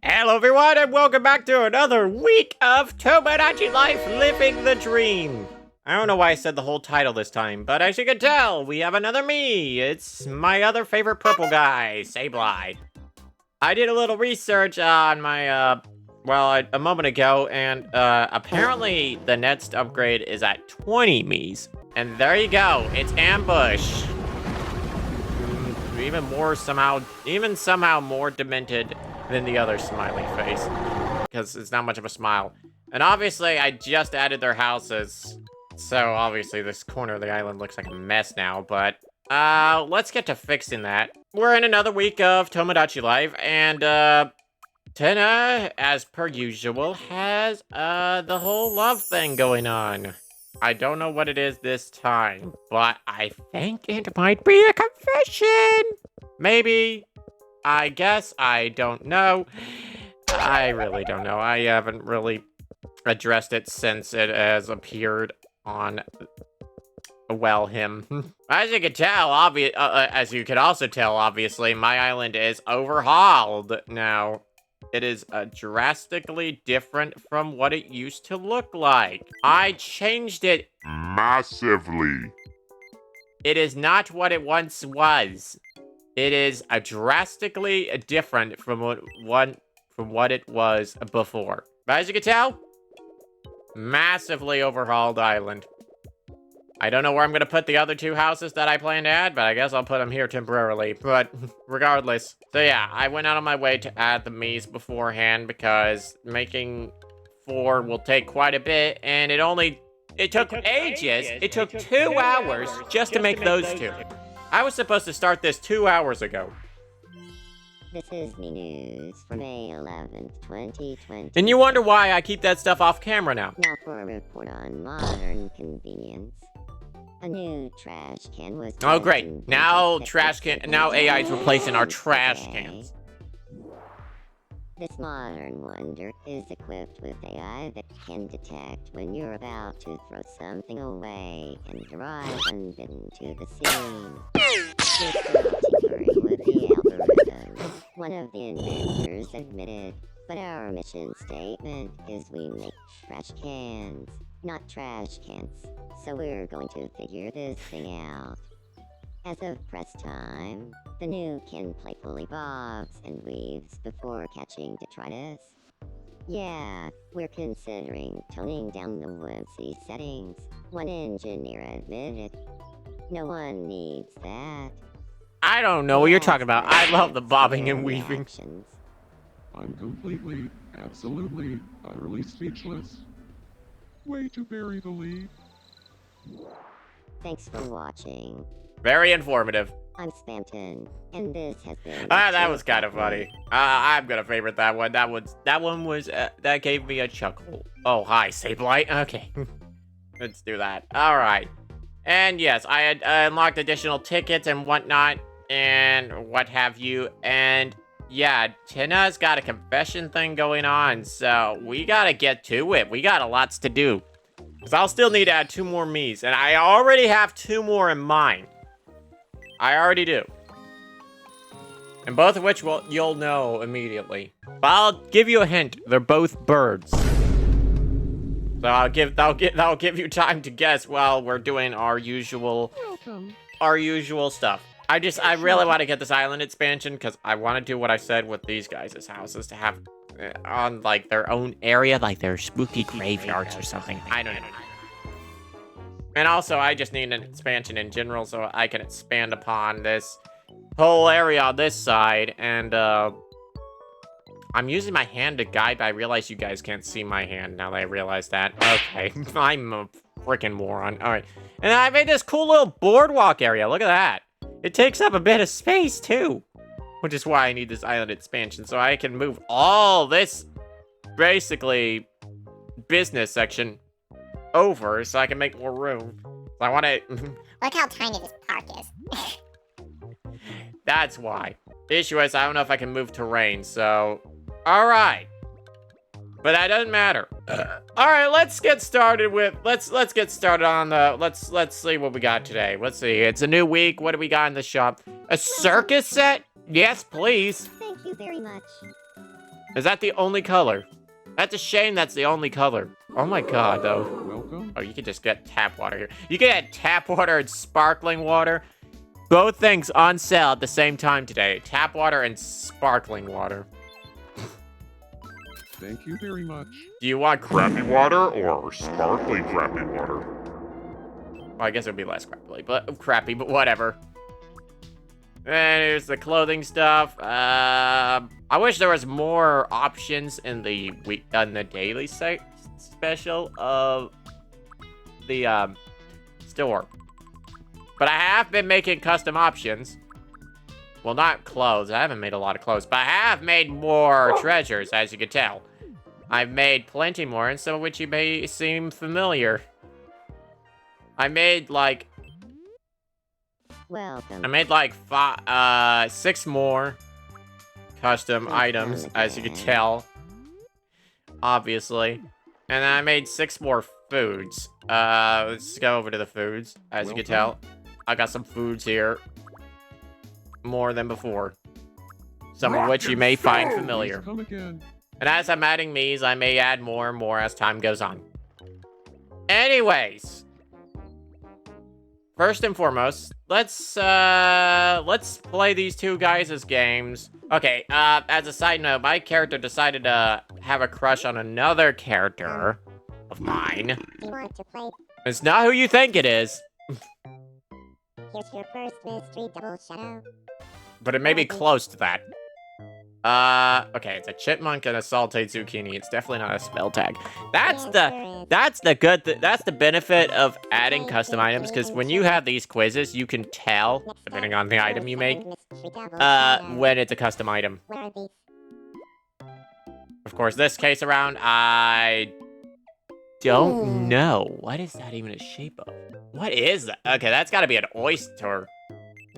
Hello everyone and welcome back to another week of Tomodachi Life Living the Dream. I don't know why I said the whole title this time, but as you can tell, we have another me. It's my other favorite purple guy, Sableye. I did a little research on my, a moment ago, and apparently the next upgrade is at 20 Mies. And there you go, it's Ambush. Even somehow more demented than the other smiley face, because it's not much of a smile. And obviously, I just added their houses, so obviously this corner of the island looks like a mess now, but let's get to fixing that. We're in another week of Tomodachi Life, and Tena, as per usual, has the whole love thing going on. I don't know what it is this time, but I think it might be a confession. Maybe. I guess. I don't know. I really don't know. I haven't really addressed it since it has appeared on, him. As you can tell, as you can also tell, obviously, my island is overhauled now. It is drastically different from what it used to look like. I changed it massively. It is not what it once was. It is drastically different from what it was before. But as you can tell, massively overhauled island. I don't know where I'm going to put the other two houses that I plan to add, but I guess I'll put them here temporarily. But regardless. So yeah, I went out on my way to add the Mies beforehand because making 4 will take quite a bit, and it took ages. It took 2 hours just to make those two. I was supposed to start this 2 hours ago. This is me news for May 11th, 2020. And you wonder why I keep that stuff off camera now. Now for a report on modern convenience. A new trash can was... Oh great, now AI is replacing our trash cans. This modern wonder is equipped with AI that can detect when you're about to throw something away and drive unbidden to the scene. This tinkering with the algorithm, one of the inventors admitted, but our mission statement is we make trash cans, not trash cans, so we're going to figure this thing out. As of press time, the new can playfully bobs and weaves before catching detritus. Yeah, we're considering toning down the whimsy settings. One engineer admitted. No one needs that. I don't know what you're talking about. I love the bobbing and weaving. I'm completely, absolutely, utterly speechless. Way to bury the lead. Thanks for watching. Very informative. I'm Spamton, and this has been... that was kind of funny. I'm gonna favorite that one. That gave me a chuckle. Oh, hi, Sableye. Okay. Let's do that. Alright. And yes, I had unlocked additional tickets and whatnot, and what have you, and yeah, Tina's got a confession thing going on, so we gotta get to it. We got lots to do. Because I'll still need to add 2 more Mies, and I already have 2 more in mind. I already do. And both of which you'll know immediately. But I'll give you a hint. They're both birds. So that'll give you time to guess while we're doing our usual stuff. I really want to get this island expansion because I want to do what I said with these guys' houses to have on like their own area, like their spooky graveyards or something. I don't know. And also, I just need an expansion in general so I can expand upon this whole area on this side. And, I'm using my hand to guide, but I realize you guys can't see my hand now that I realize that. Okay, I'm a freaking moron. All right. And I made this cool little boardwalk area. Look at that. It takes up a bit of space, too. Which is why I need this island expansion, so I can move all this, basically, business section over so I can make more room. So I want to... Look how tiny this park is. That's why. The issue is I don't know if I can move terrain, so... Alright. But that doesn't matter. Alright, let's get started with... Let's get started on the... Let's see what we got today. Let's see. It's a new week. What do we got in the shop? A circus set? Yes, please. Thank you very much. Is that the only color? That's a shame that's the only color. Oh my god, though. Welcome. Oh, you can just get tap water here. You can get tap water and sparkling water. Both things on sale at the same time today. Tap water and sparkling water. Thank you very much. Do you want Crappy water or sparkling crappy water? Well, I guess it would be less crappy, but whatever. And here's the clothing stuff. I wish there was more options in the daily special of the store. But I have been making custom options. Well, not clothes. I haven't made a lot of clothes, but I have made more treasures, as you can tell. I've made plenty more, and some of which you may seem familiar. I made like Welcome. 6 more custom items, as you can tell. Obviously. And then I made 6 more foods. Let's go over to the foods, as you can tell. I got some foods here. More than before. Some of which you may find familiar. Come again. And as I'm adding these, I may add more and more as time goes on. Anyways. First and foremost, let's play these two guys' games. Okay, as a side note, my character decided to have a crush on another character of mine. You want to play? It's not who you think it is. Here's your first mystery double shadow. But it may be close to that. Okay, it's a chipmunk and a sauteed zucchini. It's definitely not a spell tag. That's the benefit of adding custom items, because when you have these quizzes, you can tell, depending on the item you make, when it's a custom item. Where are these? Of course, this case around, I don't know. What is that even a shape of? What is that? Okay, that's gotta be an oyster.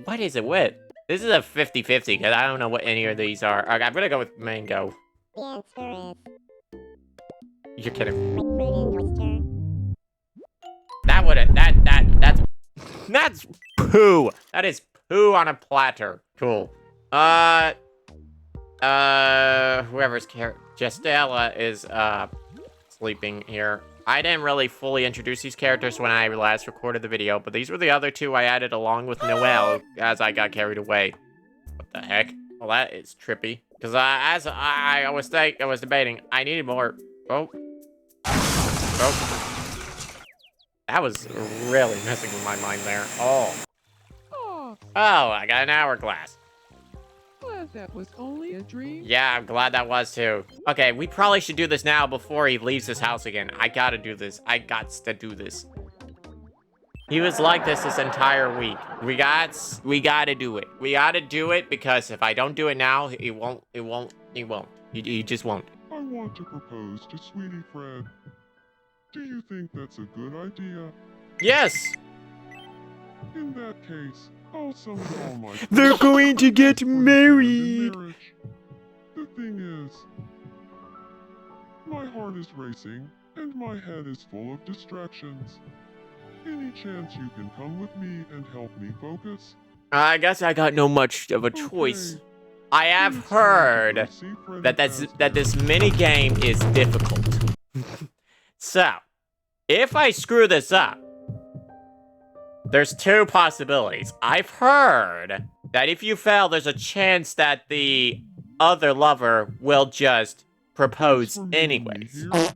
What is it with? This is a 50-50, because I don't know what any of these are. Okay, I'm gonna go with mango. The answer is You're kidding. grapefruit and oyster. That's poo. That is poo on a platter. Cool. Whoever's Jester is, sleeping here. I didn't really fully introduce these characters when I last recorded the video, but these were the other two I added along with Noelle as I got carried away. What the heck? Well, that is trippy. Because as I was debating, I needed more. Oh. That was really messing with my mind there. Oh, I got an hourglass. Glad that was only a dream. Yeah, I'm glad that was too. Okay, we probably should do this now before he leaves his house again. I gotta do this. I gots to do this. He was like this entire week. We gotta do it. We gotta do it, because if I don't do it now, he won't. He just won't. I want to propose to Sweetie Fred. Do you think that's a good idea? Yes! In that case, I'll summon all my They're going to get in married! marriage. The thing is, my heart is racing, and my head is full of distractions. Any chance you can come with me and help me focus? I guess I got no much of a choice. Okay. I have Please heard come to see Freddy that this mini game is difficult. So, if I screw this up, there's 2 possibilities. I've heard that if you fail, there's a chance that the other lover will just propose for me anyways. here.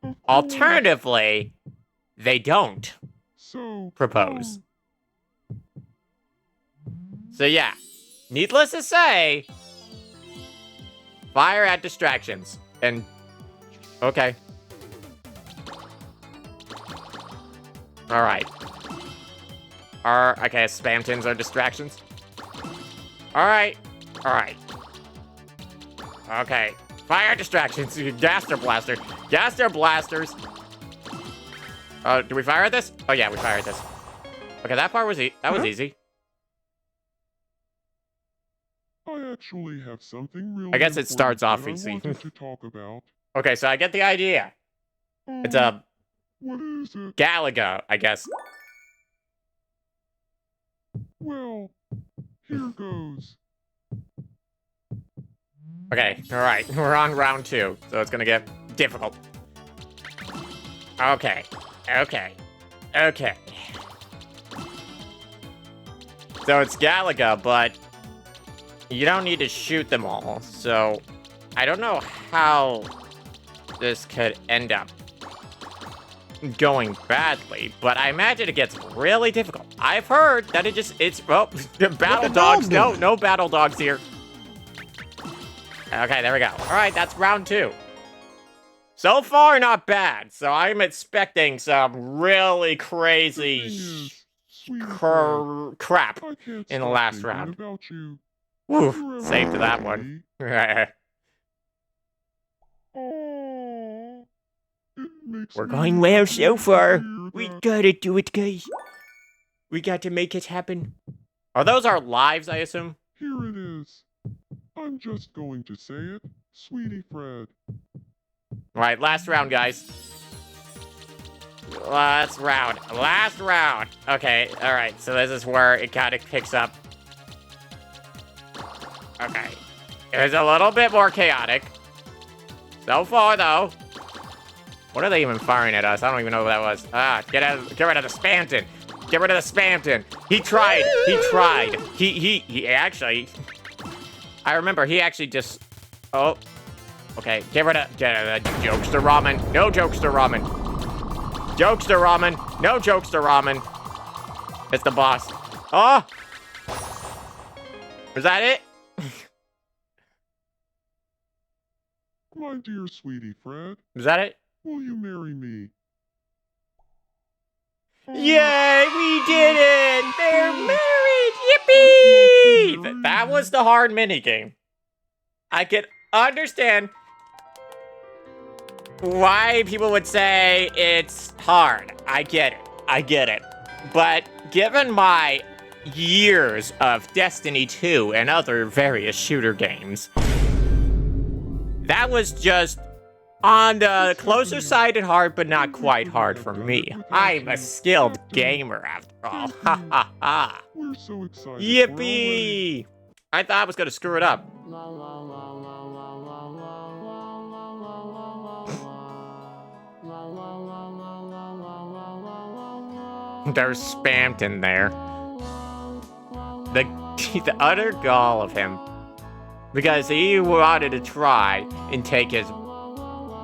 Of Alternatively, they don't course. So propose. So yeah, needless to say, fire at distractions. And, okay. Alright. Okay, spam-tins are distractions. Alright. Alright. Okay. Fire distractions. Gaster blaster. Gaster blasters. Do we fire at this? Oh yeah, we fire at this. Okay, that part was easy. I actually have something really I guess it starts off important easy. that I wanted to talk about. Okay, so I get the idea. It's a What is it? Galaga, I guess. Well, here goes. Okay, alright. We're on round 2, so it's gonna get difficult. Okay. Okay. Okay. So it's Galaga, but you don't need to shoot them all. So I don't know how this could end up going badly, but I imagine it gets really difficult. I've heard that it's battle dogs. No battle dogs here. Okay, there we go. All right, that's round 2. So far, not bad. So I'm expecting some really crazy crap in the last round. Woo, saved that one. We're going well so far. We gotta do it, guys. We got to make it happen. Are those our lives, I assume? Here it is. I'm just going to say it, Sweetie Fred. Alright, last round, guys. Last round. Last round. Okay, alright, so this is where it kind of picks up. Okay. It's a little bit more chaotic. So far, though. What are they even firing at us? I don't even know what that was. Ah, get rid of the Spamton. Get rid of the Spamton. He tried. He actually... I remember he actually just... Oh. Okay, get rid of the Jokester Ramen. No Jokester Ramen. Jokester Ramen. No Jokester Ramen. It's the boss. Oh! Was that it? My dear Sweetie Fred, Was that it? will you marry me? Yay, we did it! They're married! Yippee! That was the hard minigame. I could understand why people would say it's hard. I get it. But given my years of Destiny 2 and other various shooter games, that was just on the closer side and hard, but not quite hard for me. I'm a skilled gamer after all. Ha ha ha. We're so excited. Yippee! I thought I was gonna screw it up. There's Spammed in there. The utter gall of him. Because he wanted to try and take his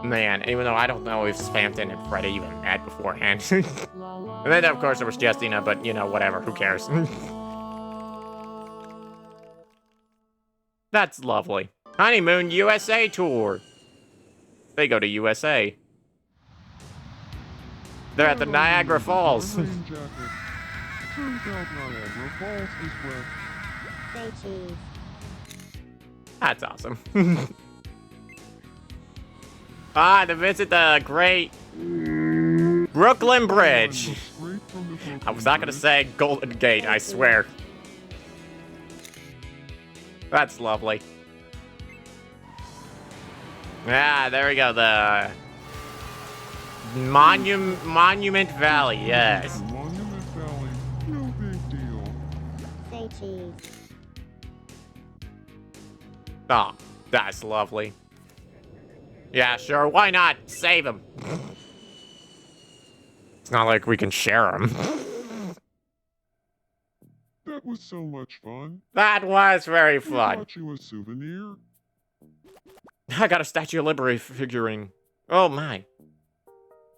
man, even though I don't know if Spamton and Freddy even met beforehand. And then, of course, there was Justina, but, you know, whatever, who cares? That's lovely. Honeymoon USA tour. They go to USA. They're at the Niagara Falls. Turns out Niagara Falls is wet. Say cheese. That's awesome. To visit the great Brooklyn Bridge. I was not gonna say Golden Gate, I swear. That's lovely. Yeah, there we go, the Monument Valley, yes. Monument Valley, no big deal. Say cheese. Oh, that's lovely. Yeah, sure, why not? Save him. It's not like we can share him. That was so much fun. That was very I fun. bought you a souvenir. I got a Statue of Liberty figurine. Oh my.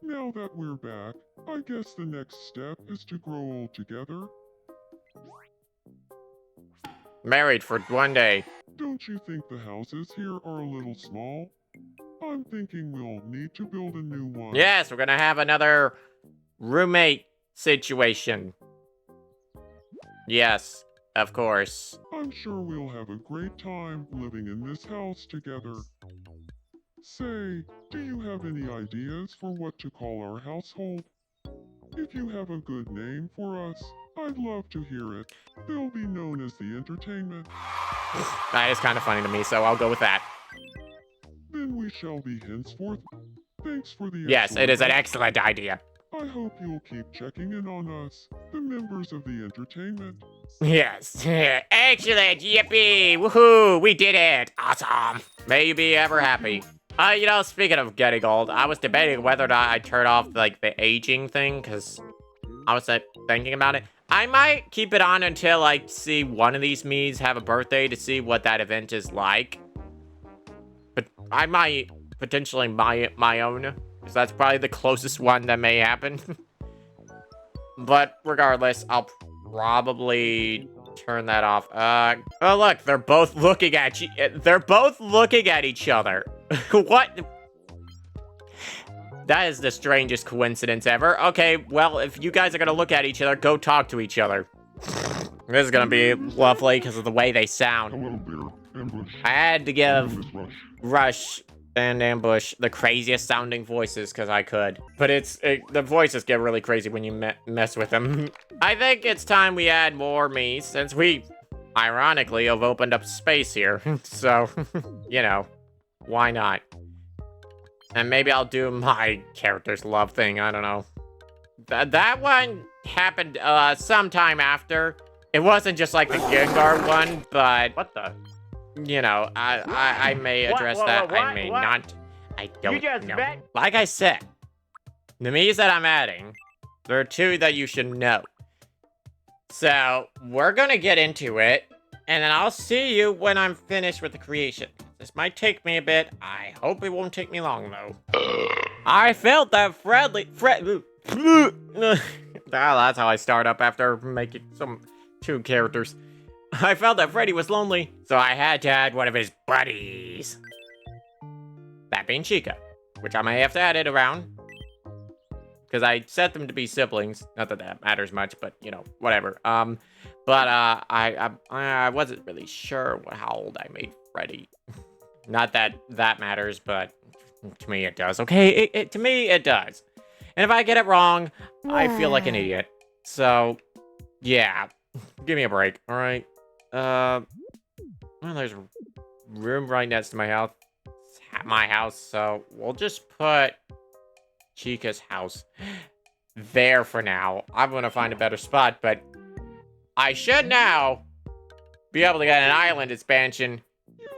Now that we're back, I guess the next step is to grow old together. Married for one day. Don't you think the houses here are a little small? I'm thinking we'll need to build a new one. Yes, we're gonna have another roommate situation. Yes, of course. I'm sure we'll have a great time living in this house together. Say, do you have any ideas for what to call our household? If you have a good name for us, I'd love to hear it. They'll be known as the Entertainment. That is kind of funny to me, so I'll go with that. Then we shall be henceforth. Thanks for the Yes, it is an excellent- excellent idea. I hope you'll keep checking in on us, the members of the Entertainment. Yes. Excellent. Yippee. Woohoo. We did it. Awesome. May you be ever happy. You know, speaking of getting old, I was debating whether or not I turn off, like, the aging thing, because I was thinking about it. I might keep it on until I see one of these me's have a birthday to see what that event is like. But I might potentially my own, because that's probably the closest one that may happen. But regardless, I'll probably turn that off. Oh look, they're both looking at you. They're both looking at each other. What? That is the strangest coincidence ever. Okay, well, if you guys are gonna look at each other, go talk to each other. This is gonna be lovely because of the way they sound. Hello there. Ambush. I had to give Ambush rush. Rush and Ambush the craziest sounding voices because I could. But the voices get really crazy when you mess with them. I think it's time we add more me since we, ironically, have opened up space here. So, you know, why not? And maybe I'll do my character's love thing, I don't know. That one happened sometime after. It wasn't just like the Gengar one, but What the? you know, I may address that. I may not. I don't You just know. bet? Like I said, the me's that I'm adding, there are two that you should know. So we're gonna get into it, and then I'll see you when I'm finished with the creation. This might take me a bit. I hope it won't take me long though. I felt that that's how I start up after making two characters. I felt that Freddy was lonely, so I had to add one of his buddies. That being Chica, which I may have to add it around. Because I set them to be siblings. Not that that matters much, but, you know, whatever. But I wasn't really sure how old I made Freddy. Not that that matters, but to me it does. Okay, to me it does. And if I get it wrong, I feel like an idiot. So, yeah. Give me a break, alright? Well, there's room right next to my house, so we'll just put Chica's house there for now. I'm gonna find a better spot, but I should now be able to get an island expansion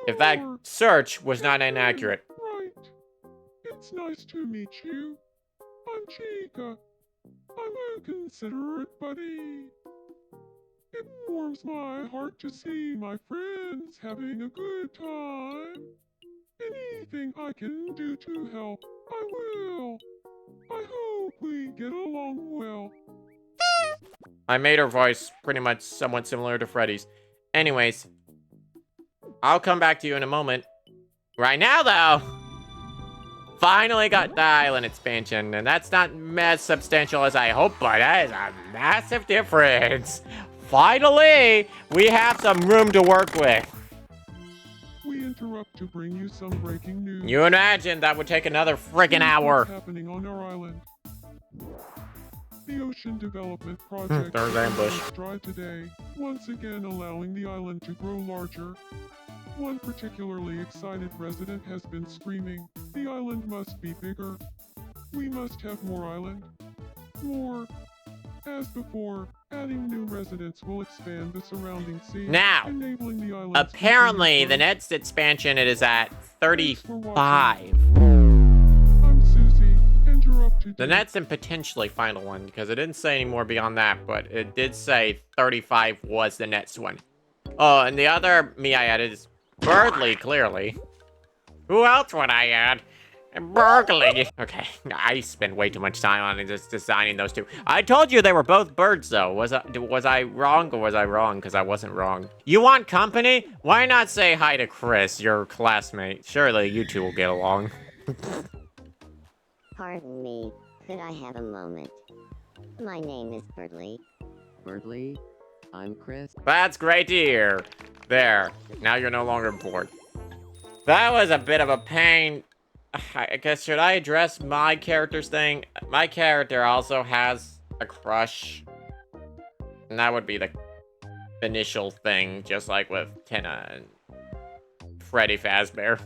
if that search was not inaccurate. Right. It's nice to meet you. I'm Chica. I'm a considerate buddy. It warms my heart to see my friends having a good time. Anything I can do to help, I will. I hope we get along well. I made her voice pretty much somewhat similar to Freddy's. Anyways, I'll come back to you in a moment. Right now, though, finally got the island expansion, and that's not as substantial as I hoped, but that is a massive difference. Finally, we have some room to work with. We interrupt to bring you some breaking news. You imagine that would take another friggin' Here's hour. what's happening on our island. The Ocean Development Project There's ambush. stride today, once again allowing the island to grow larger. One particularly excited resident has been screaming, "The island must be bigger. We must have more island. More." As before, adding new residents will expand the surrounding sea, Now, enabling the island apparently, the next expansion it is at 35. I'm Susie, and you're up to The next and potentially final one, because it didn't say any more beyond that, but it did say 35 was the next one. Oh, and the other me I added is Birdly, clearly. Who else would I add? Burgley. Okay, I spent way too much time on just designing those two. I told you they were both birds, though. Was I wrong or was I wrong? Because I wasn't wrong. You want company? Why not say hi to Chris, your classmate? Surely you two will get along. Pardon me, could I have a moment? My name is Birdly. Birdly, I'm Chris. That's great to hear. There, now you're no longer bored. That was a bit of a pain. I guess, should I address my character's thing? My character also has a crush. And that would be the initial thing, just like with Kenna and Freddy Fazbear.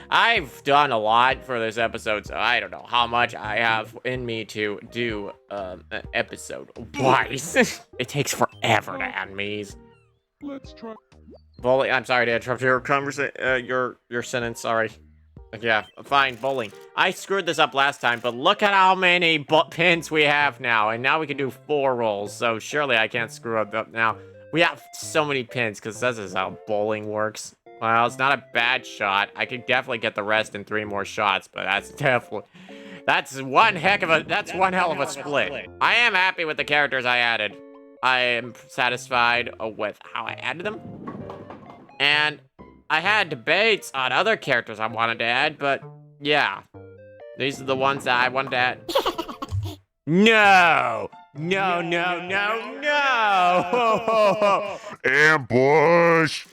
I've done a lot for this episode, so I don't know how much I have in me to do an episode twice. It takes forever. ever to add me's. Let's try. Bowling. I'm sorry to interrupt your conversation. Your sentence. Sorry. Yeah, fine. Bowling. I screwed this up last time, but look at how many pins we have now, and now we can do 4 rolls. So surely I can't screw up now. We have so many pins because this is how bowling works. Well, it's not a bad shot. I could definitely get the rest in 3 more shots, but that's one hell of a split. I am happy with the characters I added. I am satisfied with how I added them. And I had debates on other characters I wanted to add, but yeah. These are the ones that I wanted to add. No! No, no, no, no! Ambush!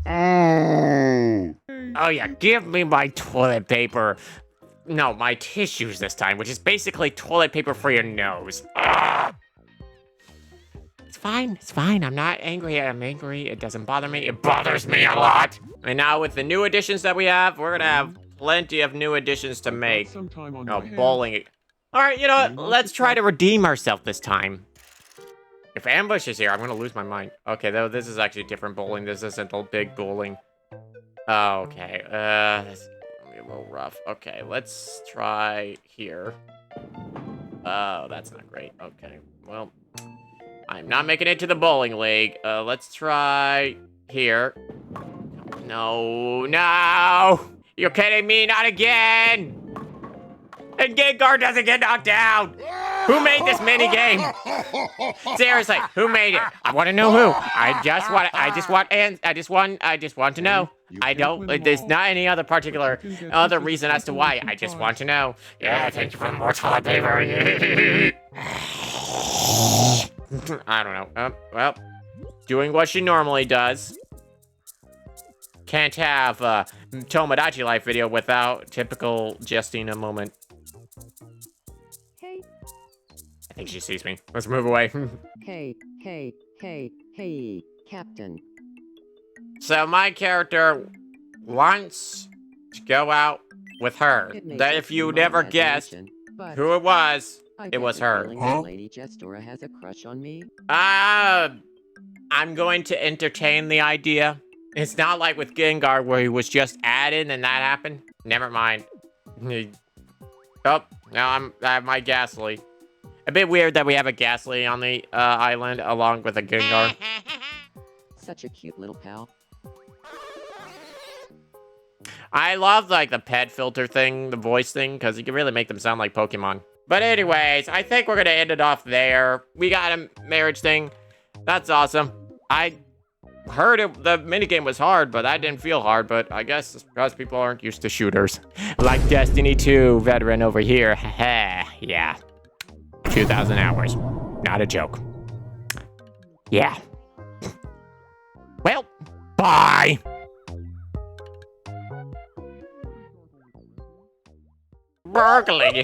Oh! Oh yeah, give me my toilet paper. No, my tissues this time, which is basically toilet paper for your nose. Ah! It's fine. I'm not angry. I'm angry. It doesn't bother me. It bothers me a lot. And now with the new additions that we have, we're gonna have plenty of new additions to make. Some time on Oh, my hands. bowling. All right, you know what? Let's try to redeem ourselves this time. If ambush is here, I'm gonna lose my mind. Okay, though, this is actually different bowling. This isn't the big bowling. Oh, okay. This is gonna be a little rough. Okay, let's try here. Oh, that's not great. Okay, well, I'm not making it to the bowling league. Let's try here. No, no! You're kidding me, not again! And Gengar doesn't get knocked down! Who made this mini game? Seriously, who made it? I want to know who. I just want to know. I don't, there's not any other particular reason as to why. I just want to know. Yeah, thank you for the more toilet paper. I don't know. Well, doing what she normally does. Can't have a Tomodachi life video without typical Jestina moment. Hey, I think she sees me. Let's move away. hey, Captain. So my character wants to go out with her. It may That just if be you my never guessed imagination, but who it was, I it get was the her. feeling that Lady Jester has a crush on me. I'm going to entertain the idea. It's not like with Gengar where he was just added and that happened. Never mind. Oh, now I have my Ghastly. A bit weird that we have a Ghastly on the island along with a Gengar. Such a cute little pal. I love like the pet filter thing, the voice thing, because you can really make them sound like Pokemon. But anyways, I think we're gonna end it off there. We got a marriage thing. That's awesome. I heard the minigame was hard, but that didn't feel hard. But I guess it's because people aren't used to shooters. Like Destiny 2 veteran over here. Yeah. 2,000 hours. Not a joke. Yeah. Well, bye. Burgling.